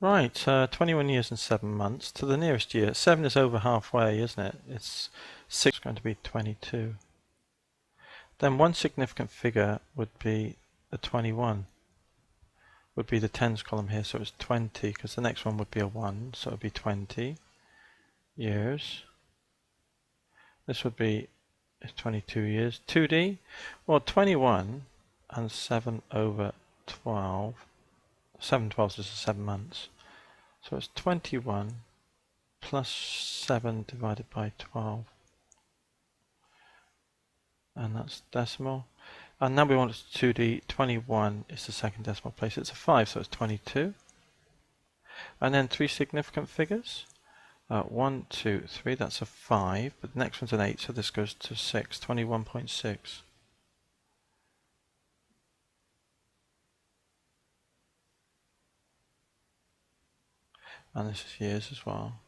Right, 21 years and 7 months to the nearest year. 7 is over halfway, isn't it? It's 6 is going to be 22. Then one significant figure would be the 21. Would be the tens column here, so it's 20, because the next one would be a 1, so it would be 20 years. This would be 22 years. 2D, well, 21 and 7 over 12. 7 twelves is 7 months. So it's 21 plus 7 divided by 12. And that's decimal. And now we want it to 2D. 21 is the second decimal place. It's a 5, so it's 22. And then 3 significant figures. 1, 2, 3, that's a 5. But the next one's an 8, so this goes to 6. 21.6. And this is years as well.